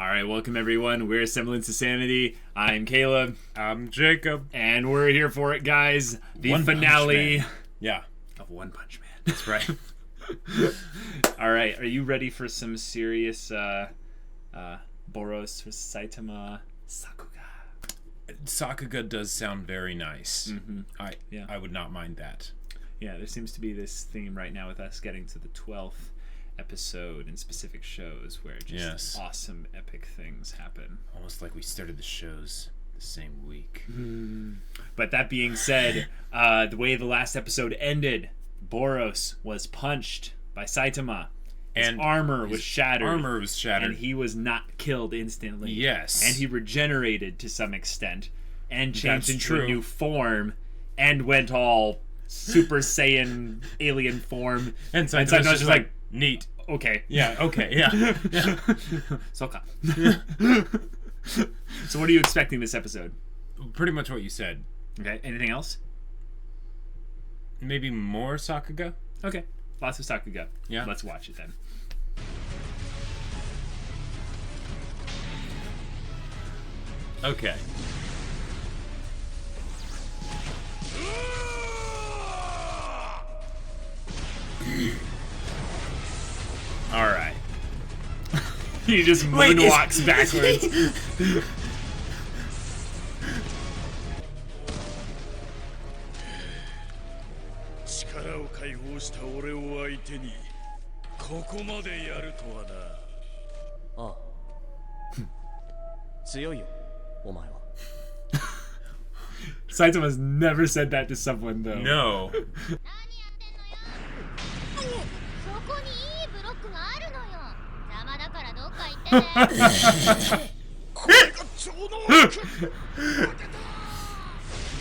All right, welcome everyone. We're Semblance to Sanity. I'm Caleb. I'm Jacob. And we're here for it, guys. The One finale of One Punch Man. That's right. All right, are you ready for some serious Boros for Saitama Sakuga? Sakuga does sound very nice. Mm-hmm. I would not mind that. Yeah, there seems to be this theme right now with us getting to the 12th episode in specific shows where just awesome, epic things happen. Almost like we started the shows the same week. But that being said, the way the last episode ended, Boros was punched by Saitama. His armor was shattered. And he was not killed instantly. Yes. And he regenerated to some extent and changed into a new form and went all Super Saiyan alien form. And Saitama's just like, neat. Okay. Yeah, okay, yeah. Soka. So what are you expecting this episode? Pretty much what you said. Okay. Anything else? Maybe more Sakuga? Okay. Lots of Sakuga. Yeah. Let's watch it then. Okay. All right. He just moonwalks backwards. Saitama's never said that to someone, though. No.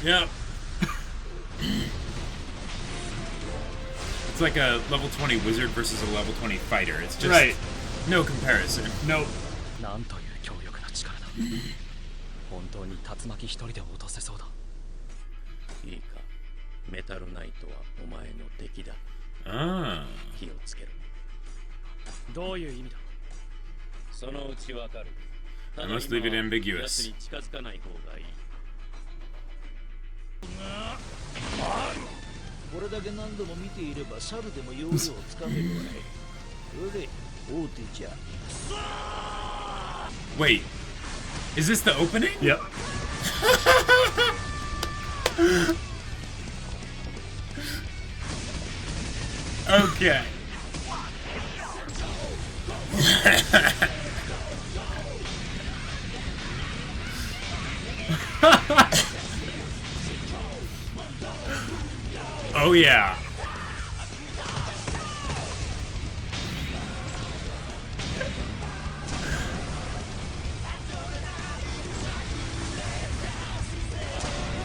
Yep. It's like a level 20 wizard versus a level 20 fighter. It's just no comparison. Nope. Ah. I must leave it ambiguous. Wait, is this the opening? Yep. Okay. Oh yeah.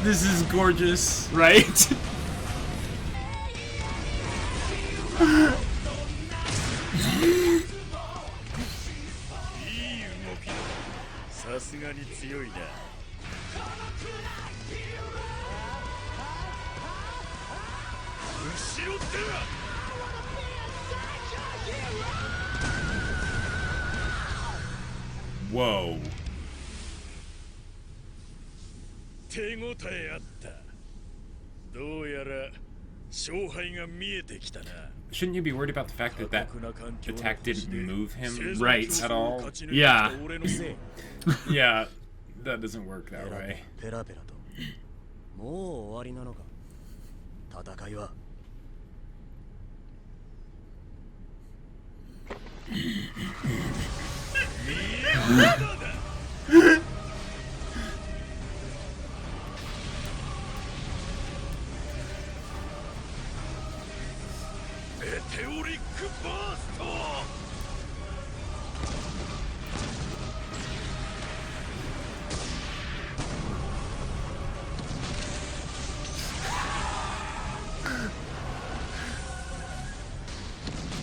This is gorgeous, right? Whoa. Shouldn't you be worried about the fact that that attack didn't move him at all? Yeah. Yeah, that doesn't work that way.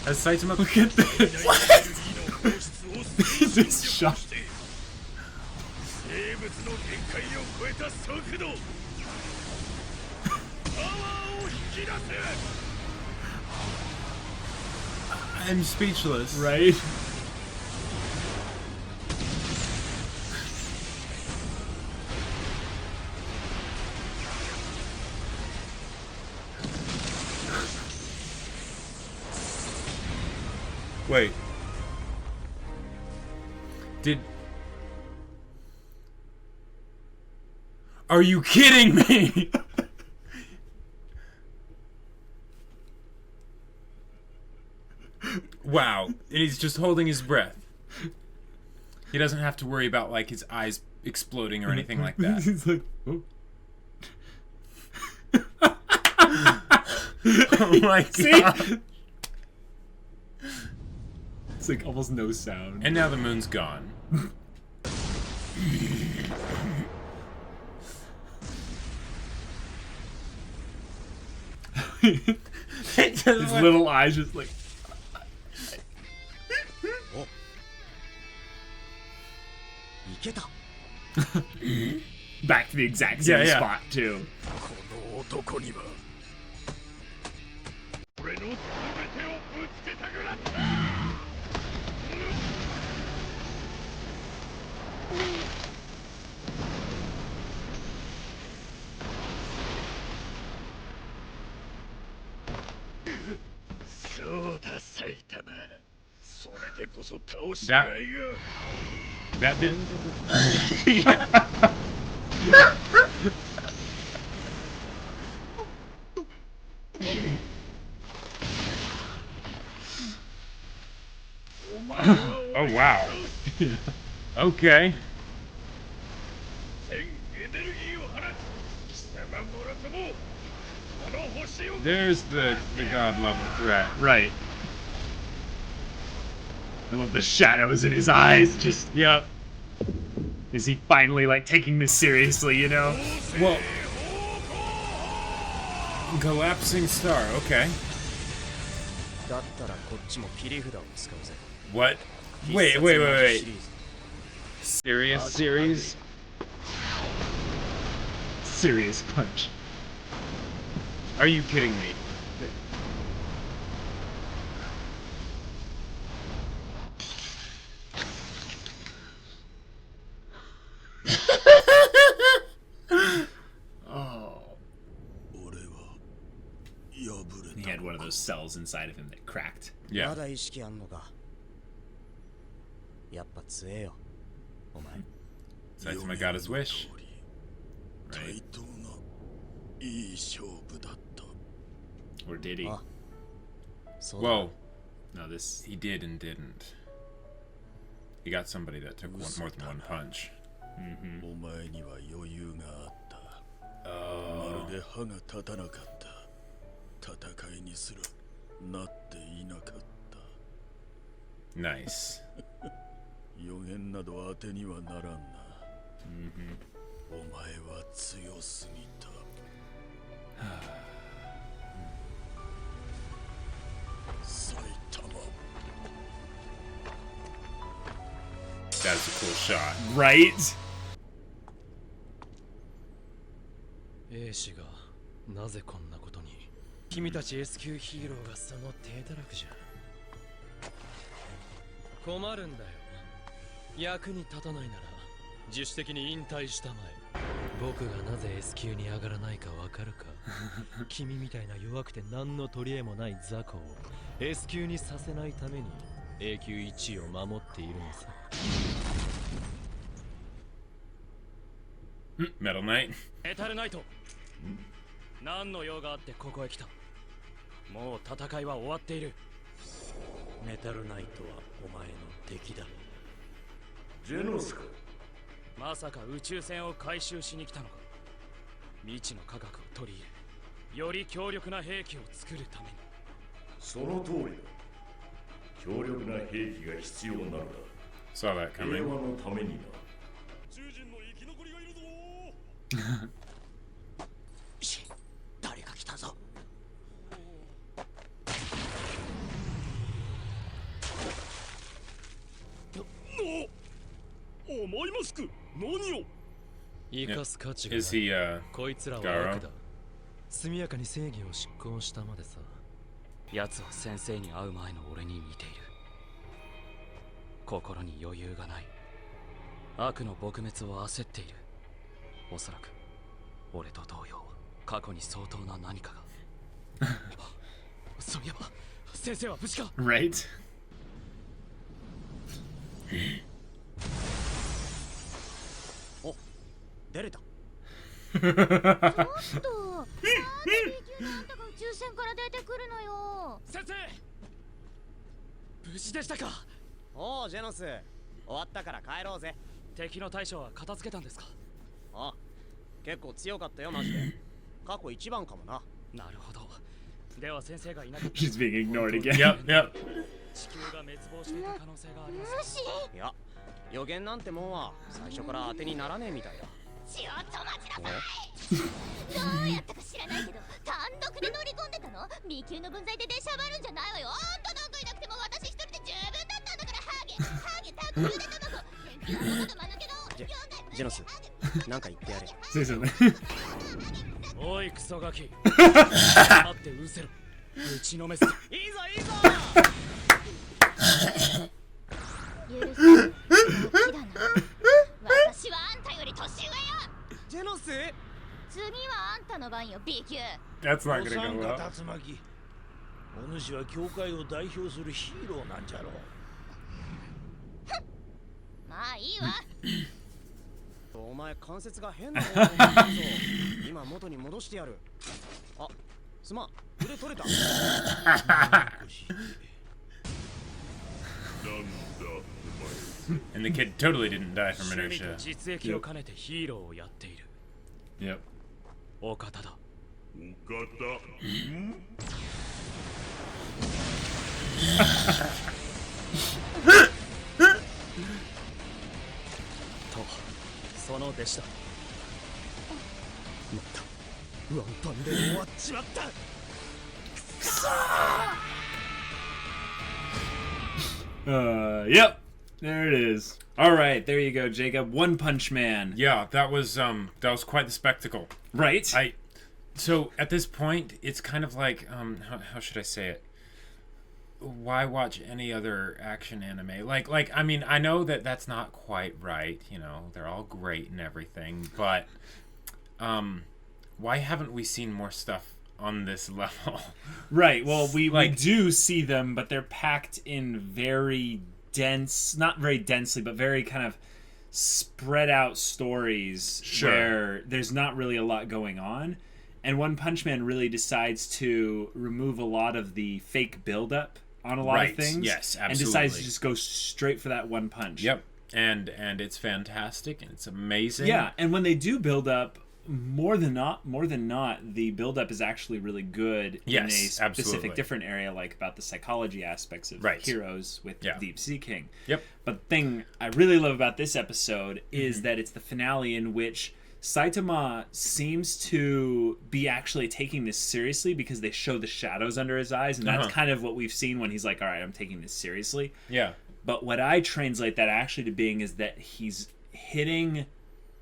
As Saitama, look at this. What? This shot. I'm speechless. Right? Wait. Are you kidding me? Wow. And he's just holding his breath. He doesn't have to worry about, like, his eyes exploding or anything like that. He's like, oh. Oh my god. It's like almost no sound. And now the moon's gone. His little eyes just like... Back to the exact same spot, too. That didn't... Oh, wow. Okay. There's the god level threat. Right. I love the shadows in his eyes. Just, yep. Is he finally, like, taking this seriously, you know? Well... Collapsing star, okay. What? Wait. Serious series? Serious punch. Are you kidding me? Oh. He had one of those cells inside of him that cracked. Yeah. Saitama got his wish. Right. Or did he? Well, no, this... He did and didn't. He got somebody that took more than one punch. Mm-hmm. Oh. Nice. Mm-hmm. That's a cool shot. Right? 兵士がなぜこんなことに。君たち S 級ヒーローがその手だらけじゃ。困るんだよ。役に立たないなら自主的に引退したまえ。僕がなぜ S 級に上がらないかわかるか。君みたいな弱くて何の取り柄もない雑魚を S 級にさせないために A 級1位を守っているのさ。Metal Knight. メタルナイト。何の用があってここへ来た。もう戦いは終わっている。メタルナイトはお前の敵だ。ジェノスか。まさか宇宙船を回収しに来たのか。未知の科学を取り入れ、より強力な兵器を作るために。その通りだ。強力な兵器が必要なのだ。Saw that 平 coming. 和のためにな。宇宙人の生き残りがいるぞ。誰か来たぞ。お前マスク何を生かす価値がない。 Is he, こいつらは悪だ。速やかに正義を執行したまでさ。奴は先生に会う前の俺に似ている。心に余裕がない。悪の撲滅を焦っている。おそらく俺と同様過去に相当な何かが。そういえば先生は無事か。 Right? お、出れた。ちょっと、なんで B 級のあんたが宇宙船から出てくるのよ。先生、無事でしたか。おうジェノス、終わったから帰ろうぜ。敵の大将は片付けたんですか。あ、結構強かったよマジで。過去一番かもな。なるほど。では先生がいなかった。 She's being ignored again. Yep, yep. 地球が滅亡していた可能性があります。いや、予言なんてもんは最初から当てにならねえみたいだ。ちょっと待ちなさい。どうやったか知らないけど、単独で乗り込んでたの。 B 級の分際で出しゃばるんじゃないわよ。あんたなんかいなくても私一人で十分だったんだから。ハゲタックルで卵。天気のこと間抜けど。ジェノス、なんか言ってやれ。そうですよね。おいクソガキ。待ってうせろ。打ちのめす。いいぞいいぞ。許す。好きだな。私はあんたより年上よ。ジェノス、次はあんたの番よ B 級。 That's not お gonna 三 go が well. 竜巻。お主は教会を代表するヒーローなんじゃろう。まあいいわ。お前関節が変なの。今元に戻してやる。あ、すまん、腕取れた。And the kid totally didn't die from 趣味と inertia. 実益を兼ねてヒーローをやっている Yep. お方だ。お方。とその弟子だ。まったワンパンで終わっちまった。Yep. There it is. All right, there you go, Jacob. One Punch Man. Yeah, that was quite the spectacle. Right. So at this point, it's kind of like how should I say it? Why watch any other action anime? Like I mean, I know that that's not quite right. You know, they're all great and everything, but why haven't we seen more stuff on this level? Right. Well, we do see them, but they're packed in very dense, not very densely, but very kind of spread out stories where there's not really a lot going on. And One Punch Man really decides to remove a lot of the fake buildup on a lot of things. Yes, absolutely. And decides to just go straight for that one punch. Yep. And it's fantastic and it's amazing. Yeah, and when they do build up, more than not, the build-up is actually really good in a specific different area, like about the psychology aspects of heroes with Deep Sea King. Yep. But the thing I really love about this episode is that it's the finale in which Saitama seems to be actually taking this seriously because they show the shadows under his eyes, and that's kind of what we've seen when he's like, all right, I'm taking this seriously. Yeah. But what I translate that actually to being is that he's hitting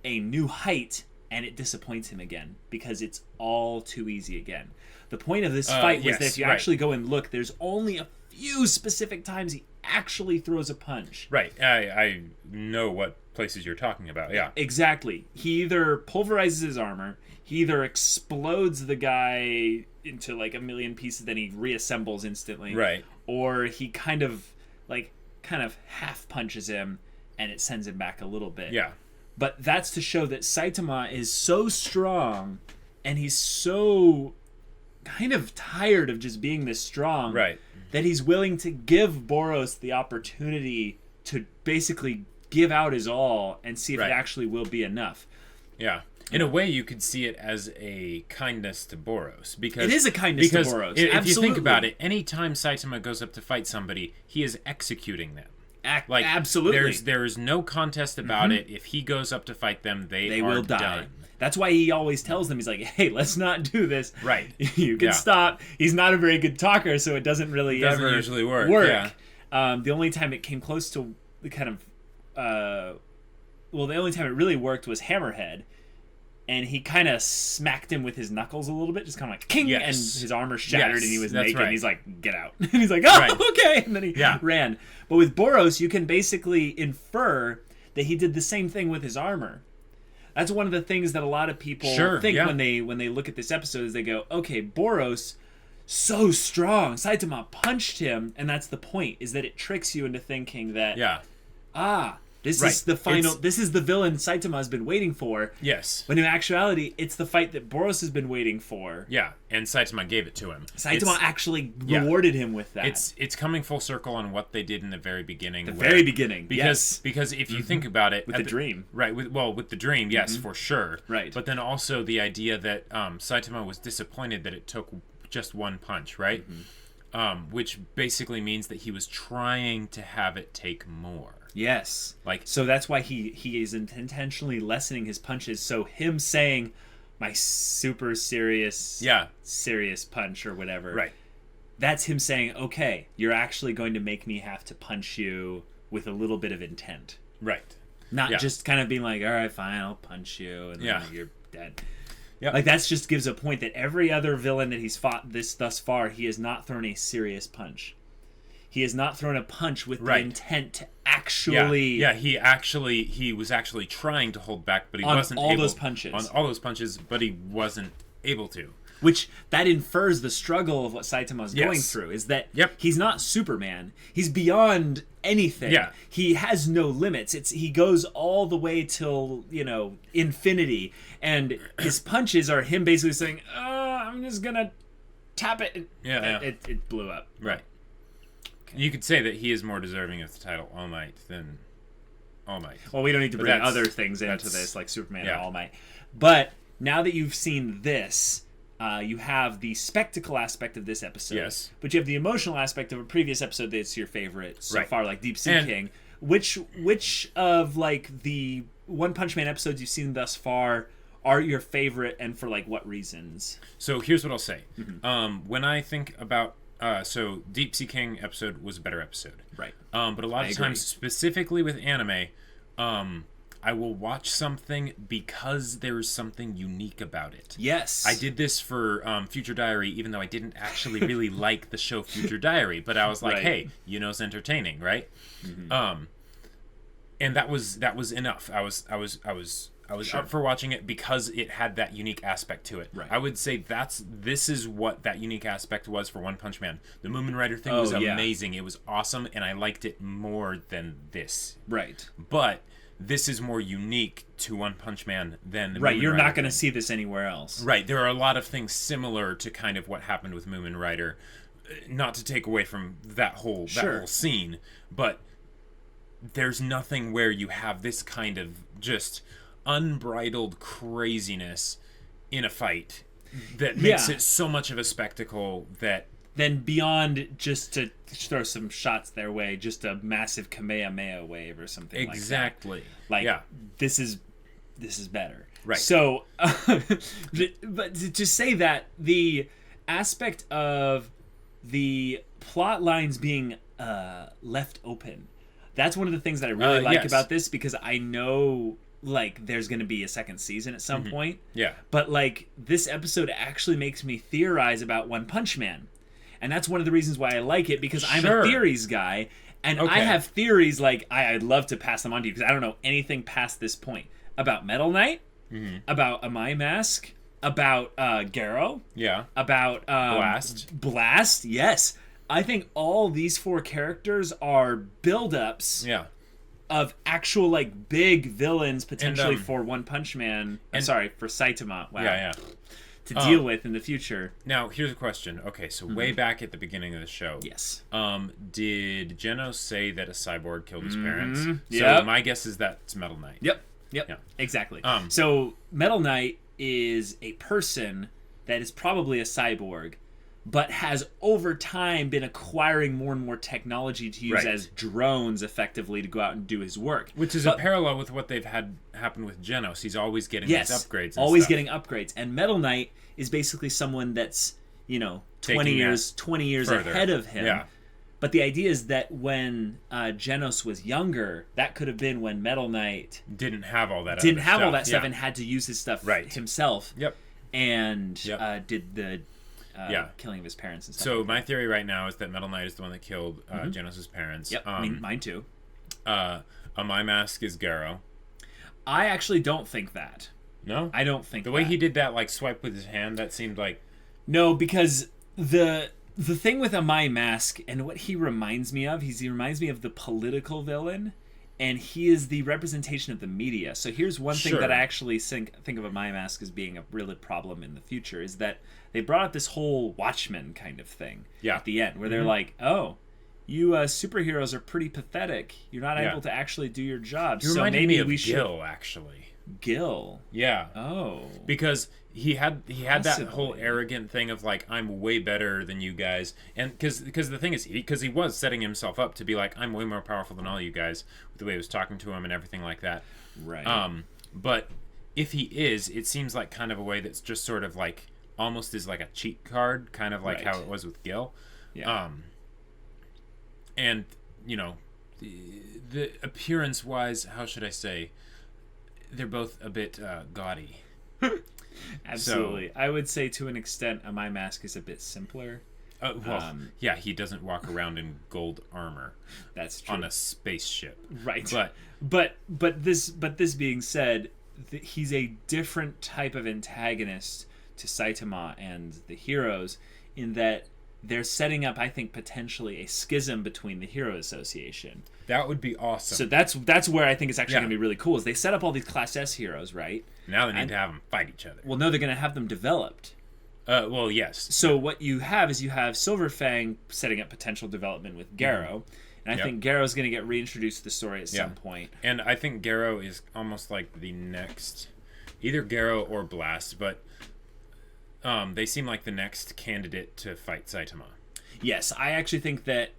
a new height, and it disappoints him again because it's all too easy again. The point of this fight was that if you actually go and look, there's only a few specific times he actually throws a punch. Right. I know what places you're talking about. Yeah. Exactly. He either pulverizes his armor, he either explodes the guy into like a million pieces, then he reassembles instantly. Right. Or he kind of half punches him and it sends him back a little bit. Yeah. But that's to show that Saitama is so strong, and he's so kind of tired of just being this strong, that he's willing to give Boros the opportunity to basically give out his all and see if it actually will be enough. Yeah. In a way, you could see it as a kindness to Boros. Because it is a kindness to Boros. If you think about it, anytime Saitama goes up to fight somebody, he is executing them. Absolutely. There is no contest about it. If he goes up to fight them, they will die. Done. That's why he always tells them, he's like, hey, let's not do this. Right. You can stop. He's not a very good talker, so it doesn't really ever usually work. Yeah. The only time it came close to the kind of... the only time it really worked was Hammerhead. And he kind of smacked him with his knuckles a little bit, just kind of like, king, and his armor shattered, and he was naked, and he's like, get out. And he's like, oh, okay, and then he ran. But with Boros, you can basically infer that he did the same thing with his armor. That's one of the things that a lot of people think when they look at this episode, is they go, okay, Boros, so strong, Saitama punched him, and that's the point, is that it tricks you into thinking that, This is the final. This is the villain Saitama has been waiting for. Yes. When in actuality, it's the fight that Boros has been waiting for. Yeah, and Saitama gave it to him. Saitama actually rewarded him with that. It's coming full circle on what they did in the very beginning. Very beginning, because if you think about it, with the dream, right? With the dream, yes, for sure. Right. But then also the idea that Saitama was disappointed that it took just one punch, right? Which basically means that he was trying to have it take more. Yes. So that's why he is intentionally lessening his punches. So him saying my super serious punch or whatever. Right. That's him saying, okay, you're actually going to make me have to punch you with a little bit of intent. Right. Not just kind of being like, all right, fine, I'll punch you and then you're dead. Yep. Like that just gives a point that every other villain that he's fought thus far, he has not thrown a serious punch. He has not thrown a punch with the intent to actually. He was actually trying to hold back, but he wasn't able. On all those punches, but he wasn't able to. Which that infers the struggle of what Saitama's going through, is that he's not Superman. He's beyond anything. Yeah. He has no limits. He goes all the way till, infinity. And his punches are him basically saying, I'm just gonna tap it. It blew up. Right. You could say that he is more deserving of the title All Might than All Might. Well, we don't need to bring other things into this, like Superman and All Might. But now that you've seen this, you have the spectacle aspect of this episode. Yes. But you have the emotional aspect of a previous episode that's your favorite so far, like Deep Sea King. Which of like the One Punch Man episodes you've seen thus far are your favorite, and for like what reasons? So here's what I'll say. When I think about so Deep Sea King episode was a better episode. Right. But a lot of times, specifically with anime, I will watch something because there's something unique about it. Yes. I did this for Future Diary, even though I didn't actually really like the show Future Diary, but I was like, hey, it's entertaining, right? And that was enough. I was up for watching it because it had that unique aspect to it. Right. I would say this is what that unique aspect was for One Punch Man. The Moomin Rider thing was amazing. It was awesome, and I liked it more than this. Right. But this is more unique to One Punch Man than the Moomin You're not going to see this anywhere else. Right. There are a lot of things similar to kind of what happened with Moomin Rider. Not to take away from that whole scene, but there's nothing where you have this kind of just unbridled craziness in a fight that makes it so much of a spectacle that then beyond just to throw some shots their way, just a massive Kamehameha wave or something exactly like that. This is better, right? So but to say that the aspect of the plot lines being left open, that's one of the things that I really like about this, because I know like there's going to be a second season at some point. Yeah. But like this episode actually makes me theorize about One Punch Man. And that's one of the reasons why I like it, because I'm a theories guy, and I have theories like I'd love to pass them on to you, because I don't know anything past this point about Metal Knight, about Amai Mask, about Garo, about Blast. Yes, I think all these four characters are build-ups. Of actual like big villains potentially for One Punch Man. For Saitama. Wow. To deal with in the future. Now, here's a question. Okay, so way back at the beginning of the show. Yes. Did Genos say that a cyborg killed his parents? So my guess is that's Metal Knight. Yep. Exactly. So Metal Knight is a person that is probably a cyborg, but has over time been acquiring more and more technology to use as drones effectively to go out and do his work. Which is a parallel with what they've had happen with Genos. He's always getting these upgrades. Getting upgrades. And Metal Knight is basically someone that's, 20 years further ahead of him. Yeah. But the idea is that when Genos was younger, that could have been when Metal Knight didn't have all that stuff and had to use his stuff himself. Yep. And did the killing of his parents and stuff. So my theory right now is that Metal Knight is the one that killed Genos' parents. Yep, mine too. My Mask is Garo. I actually don't think that. No? I don't think the way he did that like swipe with his hand, that seemed like... No, because the thing with Amai Mask and what he reminds me of, he reminds me of the political villain and he is the representation of the media. So here's one thing that I actually think of a My Mask as being a really problem in the future, is that they brought up this whole Watchmen kind of thing at the end, where they're like, oh, you superheroes are pretty pathetic. You're not able to actually do your job. You reminded me of Gil, actually. Gil? Yeah. Oh. Because he had that whole arrogant thing of like, I'm way better than you guys, and because the thing is, because he was setting himself up to be like, I'm way more powerful than all you guys, with the way he was talking to him and everything like that. Right. But if he is, it seems like kind of a way that's just sort of like almost is like a cheat card, kind of like how it was with Gil. Yeah. And you know, the appearance wise, how should I say, they're both a bit gaudy. Absolutely. I would say to an extent a My Mask is a bit simpler. Yeah, he doesn't walk around in gold armor. That's true. On a spaceship. Right. But this being said, he's a different type of antagonist to Saitama and the heroes, in that they're setting up, I think, potentially a schism between the Hero Association. That would be awesome. So that's where I think it's actually going to be really cool, is they set up all these Class S heroes, right? Now they need to have them fight each other. Well, no, they're going to have them developed. Well, yes. So what you have is Silverfang setting up potential development with Garrow, and I think Garrow's going to get reintroduced to the story at some point. And I think Garrow is almost like the next, either Garrow or Blast, but they seem like the next candidate to fight Saitama. Yes, I actually think that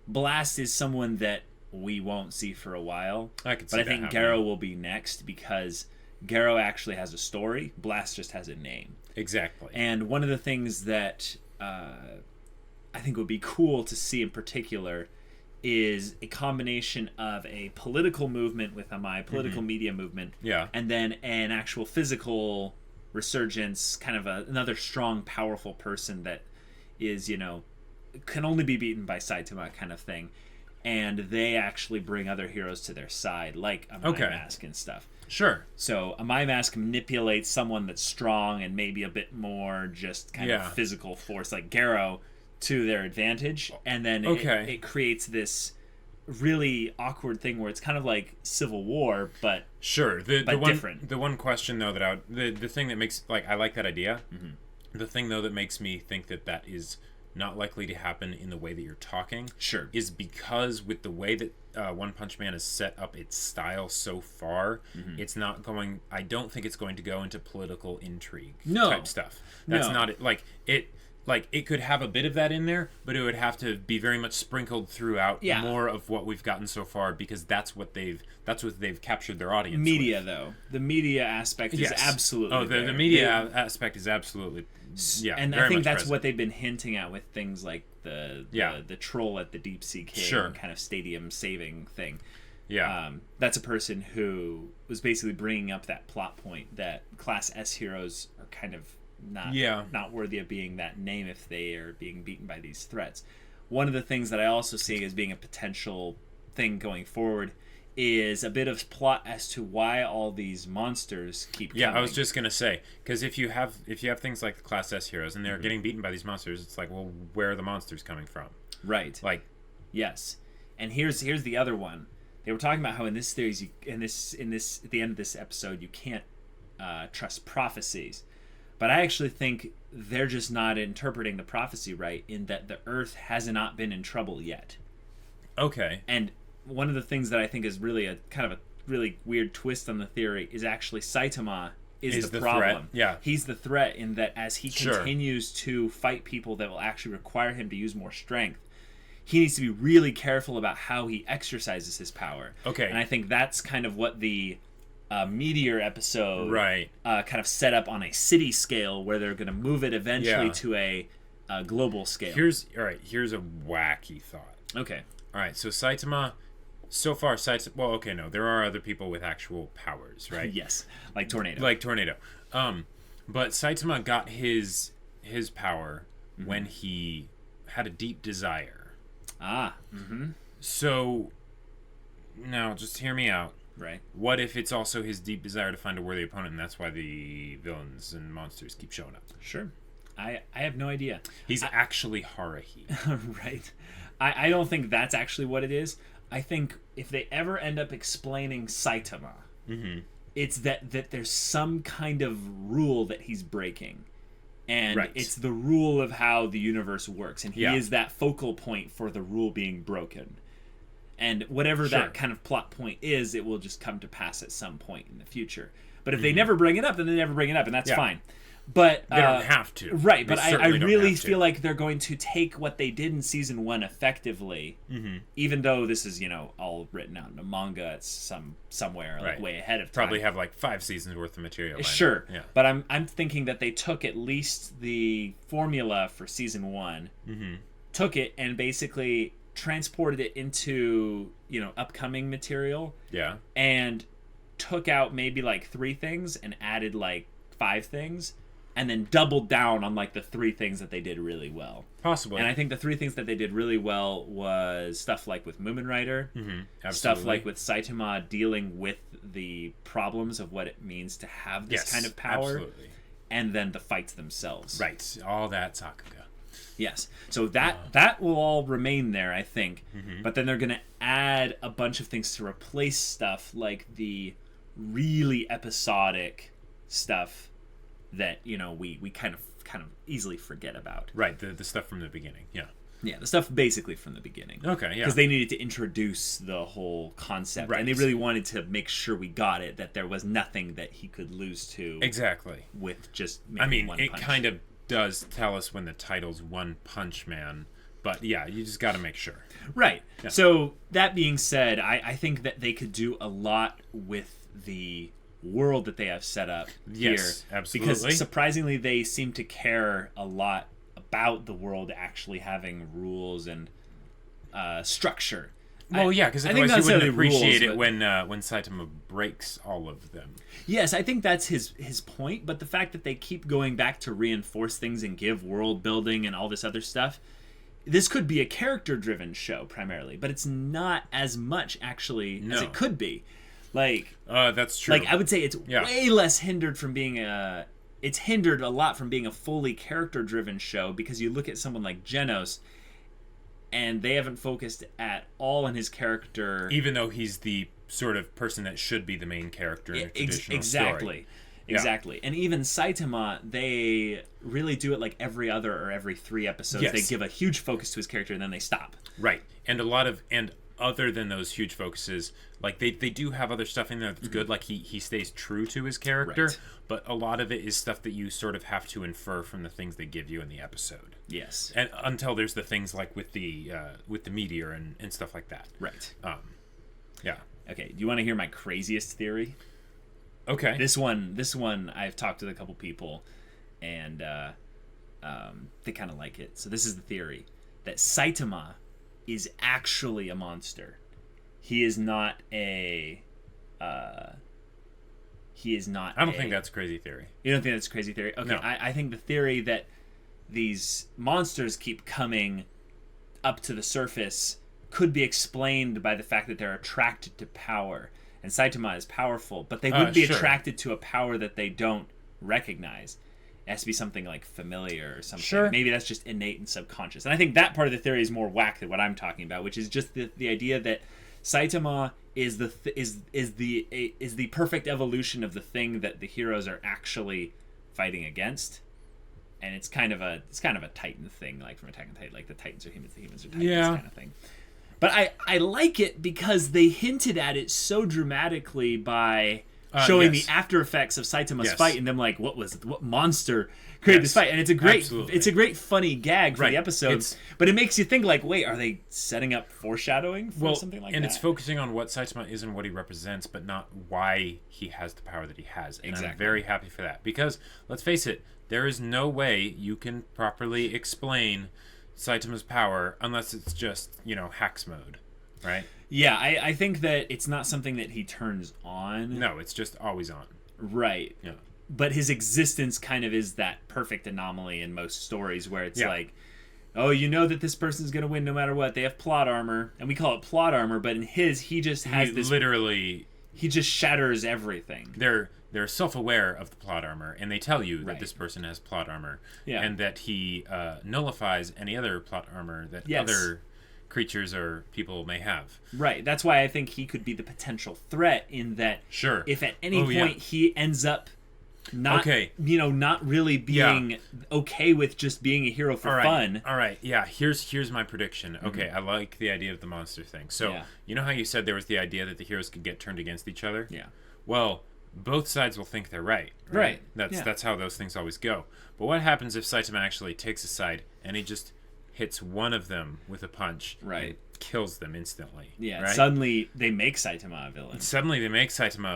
Blast is someone that we won't see for a while. I think Garrow will be next, because Garrow actually has a story. Blast just has a name. Exactly. And one of the things that I think would be cool to see in particular is a combination of a political movement with a political media movement, and then an actual physical resurgence, kind of another strong, powerful person that is, can only be beaten by Saitama kind of thing. And they actually bring other heroes to their side, like a My Mask and stuff. Sure. So a My Mask manipulates someone that's strong and maybe a bit more just kind of physical force, like Garrow, to their advantage. And then it creates this really awkward thing where it's kind of like Civil War, but different. The one question though that the thing that makes, like, I like that idea. The thing though that makes me think that is not likely to happen in the way that you're talking is because with the way that One Punch Man has set up its style so far, it's not going, I don't think it's going to go into political intrigue type stuff. That's not it. Like it could have a bit of that in there, but it would have to be very much sprinkled throughout more of what we've gotten so far, because that's what they've captured their audience with. Though the media aspect is absolutely the media aspect is absolutely and I think that's what they've been hinting at with things like the troll at the Deep Sea King kind of stadium saving thing. That's a person who was basically bringing up that plot point that Class S heroes are kind of not worthy of being that name if they are being beaten by these threats. One of the things that I also see as being a potential thing going forward is a bit of plot as to why all these monsters keep coming. I was just gonna say, because if you have things like the Class S heroes and they're getting beaten by these monsters, it's like, well, where are the monsters coming from? Right. Like, yes. And here's the other one. They were talking about how in this series, at the end of this episode, you can't trust prophecies. But I actually think they're just not interpreting the prophecy right, in that the Earth has not been in trouble yet. Okay. And one of the things that I think is really a kind of a really weird twist on the theory is actually Saitama is the problem. Threat. Yeah. He's the threat, in that as he continues to fight people that will actually require him to use more strength, he needs to be really careful about how he exercises his power. Okay. And I think that's kind of what the Meteor episode kind of set up on a city scale, where they're going to move it eventually to a global scale. Here's a wacky thought. Okay. All right, so Saitama, so far, well, okay, no, there are other people with actual powers, right? Yes, like Tornado. But Saitama got his power when he had a deep desire. So, now, just hear me out. Right. What if it's also his deep desire to find a worthy opponent, and that's why the villains and monsters keep showing up? Sure. I have no idea. He's actually Haruhi. Right. I don't think that's actually what it is. I think if they ever end up explaining Saitama, it's that there's some kind of rule that he's breaking. And it's the rule of how the universe works. And he is that focal point for the rule being broken. And whatever that kind of plot point is, it will just come to pass at some point in the future. But if they never bring it up, then they never bring it up, and that's fine. But they don't have to. Right, but I really feel like they're going to take what they did in season 1 effectively, even though this is, all written out in a manga, it's somewhere like way ahead of time. Probably have like 5 seasons worth of material. Sure, but I'm thinking that they took at least the formula for season 1, took it and basically transported it into, upcoming material. Yeah. And took out maybe like 3 things and added like 5 things. And then doubled down on like the 3 things that they did really well. Possibly. And I think the 3 things that they did really well was stuff like with Moomin Rider, stuff like with Saitama dealing with the problems of what it means to have this kind of power, and then the fights themselves. Right, all that Sakuga. Yes, so that will all remain there, I think. But then they're going to add a bunch of things to replace stuff like the really episodic stuff that we kind of easily forget about. Right, the stuff from the beginning. Yeah, the stuff basically from the beginning. Okay, yeah. Because they needed to introduce the whole concept, and they really wanted to make sure we got it, that there was nothing that he could lose to. Exactly. With just maybe one punch. It kind of does tell us when the title's One Punch Man, but yeah, you just got to make sure. Right. Yeah. So that being said, I think that they could do a lot with the world that they have set up here. Absolutely. Because surprisingly, they seem to care a lot about the world actually having rules and structure. Well, because otherwise you wouldn't appreciate it when Saitama breaks all of them. Yes, I think that's his point, but the fact that they keep going back to reinforce things and give world building and all this other stuff, this could be a character-driven show primarily, but it's not as much actually as it could be. That's true. I would say it's way less hindered from being it's hindered a lot from being a fully character-driven show, because you look at someone like Genos, and they haven't focused at all on his character. Even though he's the sort of person that should be the main character in a traditional story. Exactly. And even Saitama, they really do it like every other or every 3 episodes. Yes. They give a huge focus to his character and then they stop. Right. And other than those huge focuses, like they do have other stuff in there that's good, like he stays true to his character, but a lot of it is stuff that you sort of have to infer from the things they give you in the episode. Yes. And until there's the things like with the meteor and stuff like that. Right. Yeah. Okay, do you want to hear my craziest theory? Okay. This one I've talked to a couple people, and they kind of like it. So this is the theory, that Saitama is actually a monster. He is not a... I don't think that's a crazy theory. You don't think that's a crazy theory? Okay, no. I think the theory that these monsters keep coming up to the surface could be explained by the fact that they're attracted to power. And Saitama is powerful, but they wouldn't be attracted to a power that they don't recognize. It has to be something like familiar or something. Sure. Maybe that's just innate and subconscious. And I think that part of the theory is more whack than what I'm talking about, which is just the idea that Saitama is the perfect evolution of the thing that the heroes are actually fighting against. And it's kind of a Titan thing, like from Attack on Titan, like the Titans are humans, the humans are Titans, kind of thing. But I like it because they hinted at it so dramatically by showing the after effects of Saitama's fight, and them like, what monster created this fight? And it's a great funny gag for the episode. But it makes you think like, wait, are they setting up foreshadowing for something like that? And it's focusing on what Saitama is and what he represents, but not why he has the power that he has. And I'm very happy for that, because let's face it, there is no way you can properly explain Saitama's power unless it's just, hacks mode, right? Yeah, I think that it's not something that he turns on. No, it's just always on. Right. Yeah. But his existence kind of is that perfect anomaly in most stories where it's like, oh, you know that this person's going to win no matter what. They have plot armor, and we call it plot armor, but in he just has this... Literally... He just shatters everything. They're self-aware of the plot armor, and they tell you that this person has plot armor, and that he nullifies any other plot armor that other creatures or people may have. Right. That's why I think he could be the potential threat in that. Sure. If at any point he ends up not, not really being okay with just being a hero for fun. All right. Yeah. Here's my prediction. Okay. I like the idea of the monster thing. So you know how you said there was the idea that the heroes could get turned against each other? Yeah. Well, both sides will think they're right. Right. That's how those things always go. But what happens if Saitama actually takes a side and he just hits one of them with a punch? Right. Kills them instantly. Yeah. Right? Suddenly they make Saitama a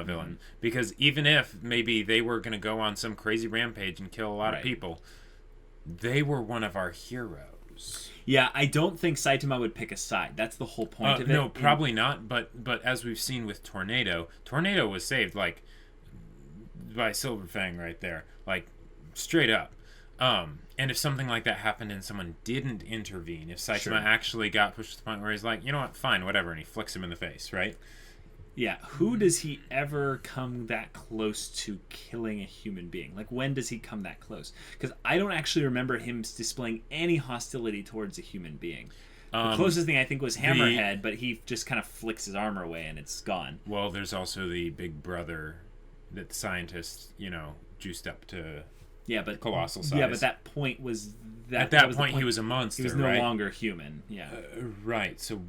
villain. Because even if maybe they were going to go on some crazy rampage and kill a lot of people, they were one of our heroes. Yeah, I don't think Saitama would pick a side. That's the whole point of it. No, probably not. But as we've seen with Tornado was saved by Silverfang right there, like straight up. And if something like that happened and someone didn't intervene, if Saitama actually got pushed to the point where he's like, you know what, fine, whatever, and he flicks him in the face, right? Yeah, who does he ever come that close to killing a human being? Like, when does he come that close? Because I don't actually remember him displaying any hostility towards a human being. The closest thing I think was Hammerhead, but he just kind of flicks his armor away and it's gone. Well, there's also the big brother that the scientists, juiced up to... Yeah, but colossal size. Yeah, but that point was at that point he was a monster. He was no longer human. Yeah, right. So,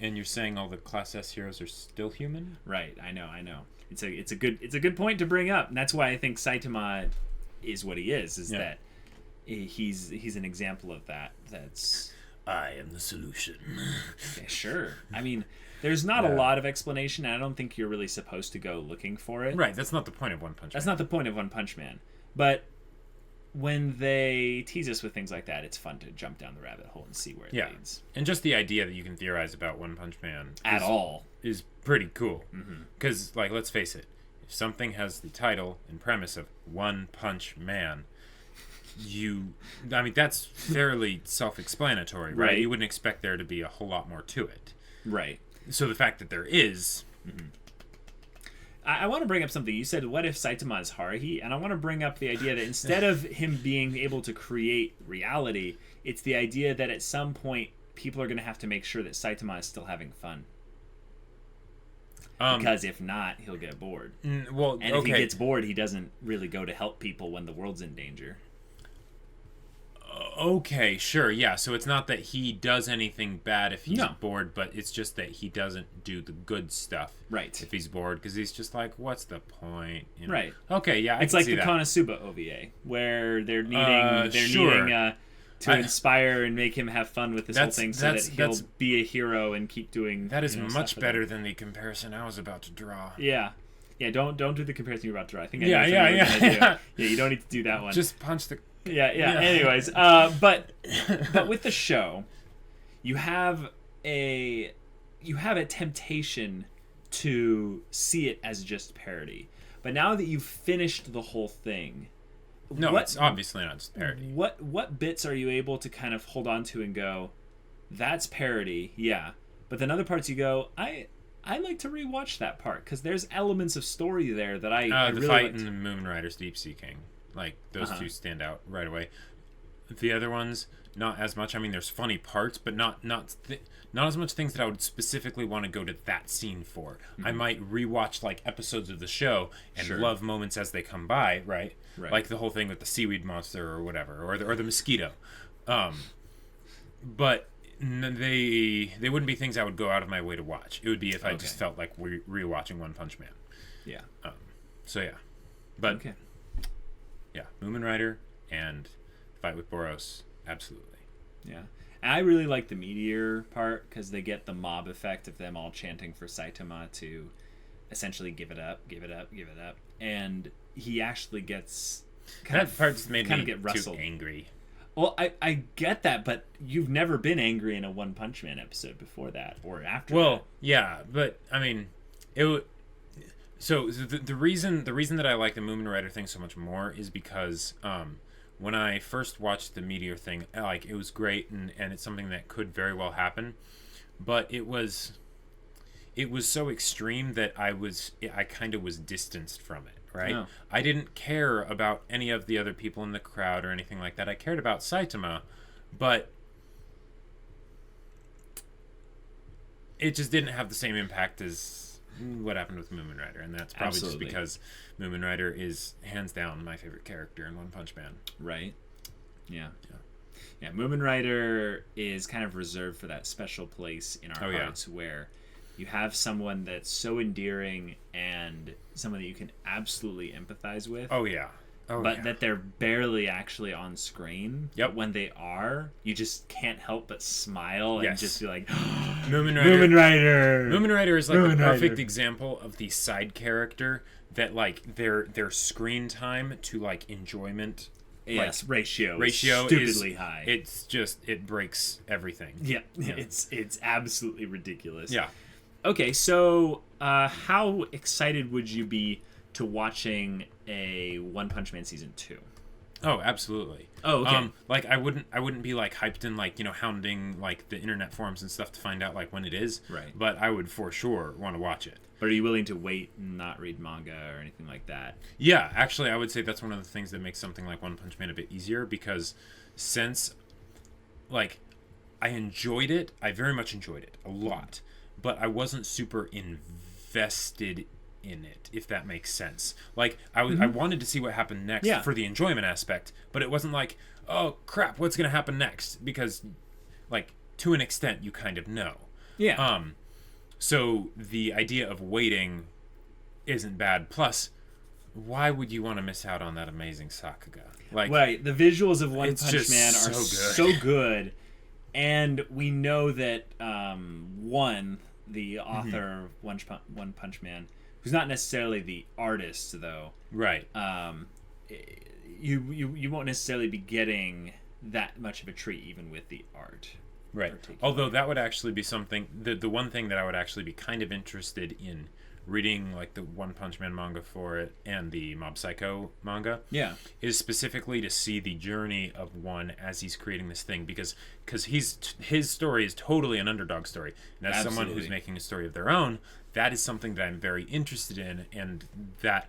and you're saying all the Class S heroes are still human? Right. I know. It's a good point to bring up, and that's why I think Saitama is what he is. That he's an example of that. That's I am the solution. Yeah, sure. I mean, there's not a lot of explanation, and I don't think you're really supposed to go looking for it. Right. That's not the point of One Punch Man. That's not the point of One Punch Man. But when they tease us with things like that, it's fun to jump down the rabbit hole and see where it leads. And just the idea that you can theorize about One Punch Man is pretty cool. Because, let's face it, if something has the title and premise of One Punch Man, that's fairly self-explanatory, right? You wouldn't expect there to be a whole lot more to it. Right. So the fact that there is... I want to bring up something. You said, what if Saitama is Haruhi? And I want to bring up the idea that instead of him being able to create reality, it's the idea that at some point, people are going to have to make sure that Saitama is still having fun. Because if not, he'll get bored. If he gets bored, he doesn't really go to help people when the world's in danger. Okay, sure, yeah. So it's not that he does anything bad if he's bored, but it's just that he doesn't do the good stuff if he's bored, because he's just like, what's the point? Right. Okay, yeah, it's like the Konosuba OVA, where they're needing to inspire and make him have fun with this whole thing so that he'll be a hero and keep doing... That is much better than the comparison I was about to draw. Yeah. Yeah, don't do the comparison you're about to draw. I think Yeah, you don't need to do that one. Just punch the... Yeah. Anyways, but with the show, you have a temptation to see it as just parody. But now that you've finished the whole thing, it's obviously not just parody. What bits are you able to kind of hold on to and go, that's parody, yeah. But then other parts you go, I like to rewatch that part because there's elements of story there that I the really fight in the Moon Rider's Deep Sea King. Like, those two stand out right away. The other ones, not as much. I mean, there's funny parts, but not as much things that I would specifically want to go to that scene for. I might rewatch, episodes of the show and love moments as they come by, right? Like the whole thing with the seaweed monster or whatever, or the mosquito. But they wouldn't be things I would go out of my way to watch. It would be if I just felt like rewatching One Punch Man. Yeah. So, yeah. But... Okay. Yeah, Moomin Rider and Fight with Boros, absolutely. Yeah. And I really like the Meteor part because they get the mob effect of them all chanting for Saitama to essentially give it up. And he actually gets that part's made me too angry. Well, I get that, but you've never been angry in a One Punch Man episode before that or after that. Yeah, but I mean, So the reason that I like the Moomin Rider thing so much more is because when I first watched the Meteor thing, it was great and it's something that could very well happen, but it was so extreme that I kind of was distanced from it, right? Oh. I didn't care about any of the other people in the crowd or anything like that. I cared about Saitama, but it just didn't have the same impact as what happened with Moomin Rider, and that's probably just because Moomin Rider is hands down my favorite character in One Punch Man. Right. Yeah. Moomin Rider is kind of reserved for that special place in our hearts where you have someone that's so endearing and someone that you can absolutely empathize with. But that they're barely actually on screen. Yep. But when they are, you just can't help but smile and just be like, Moomin Rider. Moomin Rider is like a perfect example of the side character that like their screen time to like enjoyment. Yes, ratio is stupidly high. It's just, it breaks everything. Yeah. It's absolutely ridiculous. Yeah. Okay, so how excited would you be to watching a One Punch Man season 2? Oh, absolutely. Oh, okay. Like I wouldn't be like hyped and like, you know, hounding like the internet forums and stuff to find out like when it is. Right. But I would for sure want to watch it. But are you willing to wait and not read manga or anything like that? Yeah, actually, I would say that's one of the things that makes something like One Punch Man a bit easier, because since, like, I very much enjoyed it a lot, but I wasn't super invested in it, if that makes sense. Like, I wanted to see what happened next for the enjoyment aspect, but it wasn't like, oh, crap, what's going to happen next? Because, like, to an extent, you kind of know. Yeah. So the idea of waiting isn't bad. Plus, why would you want to miss out on that amazing Sakuga? Like, right, the visuals of One Punch Man are so good, and we know that the author of One Punch Man, who's not necessarily the artist though, right? You won't necessarily be getting that much of a treat even with the art. Right. Although that would actually be something, the one thing that I would actually be kind of interested in reading, like the One Punch Man manga for it and the Mob Psycho manga, is specifically to see the journey of one as he's creating this thing, because his story is totally an underdog story, and as someone who's making a story of their own, that is something that I'm very interested in, and that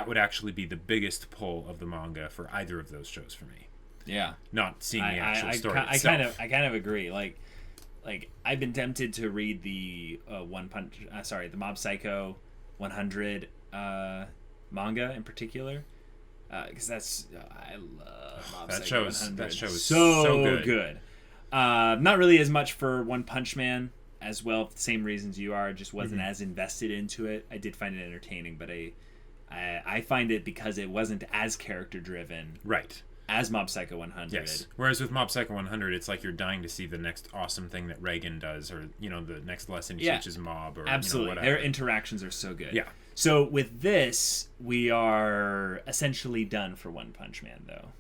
would actually be the biggest pull of the manga for either of those shows for me. Yeah, not seeing the actual story. I kind of agree. Like I've been tempted to read the the Mob Psycho 100 manga in particular, because I love Mob Psycho 100. That show is so good. Not really as much for One Punch Man as well, for the same reasons you are. Just wasn't as invested into it. I did find it entertaining, but I find it because it wasn't as character driven. Right. As Mob Psycho 100. Yes. Whereas with Mob Psycho 100, it's like you're dying to see the next awesome thing that Reagan does, or, you know, the next lesson he teaches Mob, or absolutely. You know, whatever. Their interactions are so good. Yeah. So with this, we are essentially done for One Punch Man, though.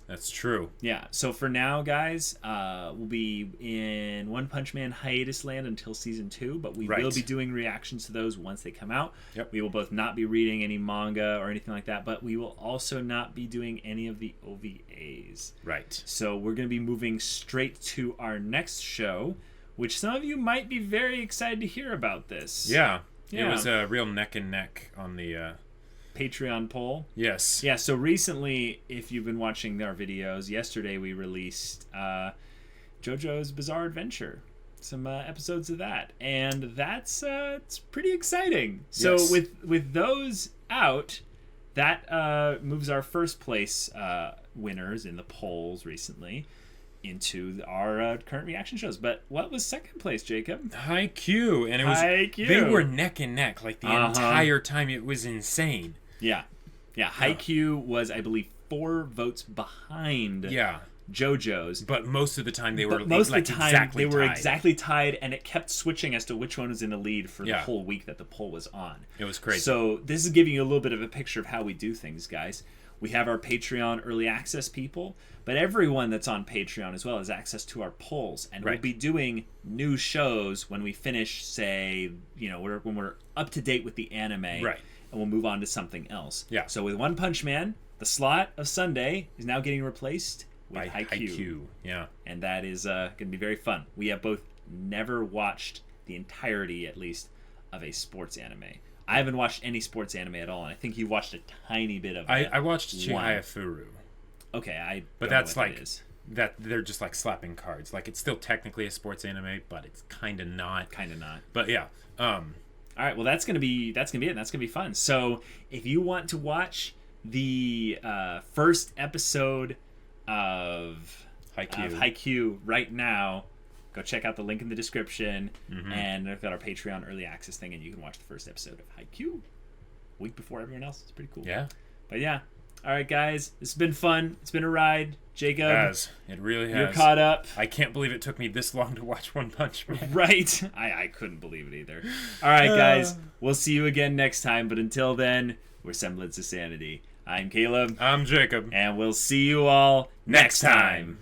That's true. Yeah. So for now, guys, we'll be in One Punch Man hiatus land until season 2, but we will be doing reactions to those once they come out. Yep. We will both not be reading any manga or anything like that, but we will also not be doing any of the OVAs. Right. So we're going to be moving straight to our next show, which some of you might be very excited to hear about this. Yeah. It was a real neck and neck on the Patreon poll. Yes. Yeah, so recently, if you've been watching our videos, yesterday we released JoJo's Bizarre Adventure. Some episodes of that. And that's it's pretty exciting. So with those out, that moves our first place winners in the polls recently into our current reaction shows. But what was second place, Jacob? Haikyuu. And it was Haikyuu. They were neck and neck like the entire time. It was insane. Yeah. Haikyuu was, I believe, 4 votes behind JoJo's. But most of the time they were exactly tied, and it kept switching as to which one was in the lead for the whole week that the poll was on. It was crazy. So this is giving you a little bit of a picture of how we do things, guys. We have our Patreon early access people, but everyone that's on Patreon as well has access to our polls, and we'll be doing new shows when we finish, say, you know, when we're up to date with the anime. Right. And we'll move on to something else. Yeah. So with One Punch Man, the slot of Sunday is now getting replaced with Haikyuu. Yeah. And that is going to be very fun. We have both never watched the entirety, at least, of a sports anime. I haven't watched any sports anime at all, and I think you watched a tiny bit of it. I watched Chihaya Furu. Okay, but that's like that they're just like slapping cards. Like it's still technically a sports anime, but it's kind of not. But yeah. All right. Well, that's gonna be it. That's gonna be fun. So if you want to watch the first episode of Haikyuu right now, go check out the link in the description, and we've got our Patreon early access thing, and you can watch the first episode of Haikyuu a week before everyone else. It's pretty cool. Yeah. But yeah. All right, guys. It's been fun. It's been a ride. Jacob. It really has. You're caught up. I can't believe it took me this long to watch One Punch Man. Right? I couldn't believe it either. All right, guys. We'll see you again next time. But until then, we're Semblance of Sanity. I'm Caleb. I'm Jacob. And we'll see you all next time.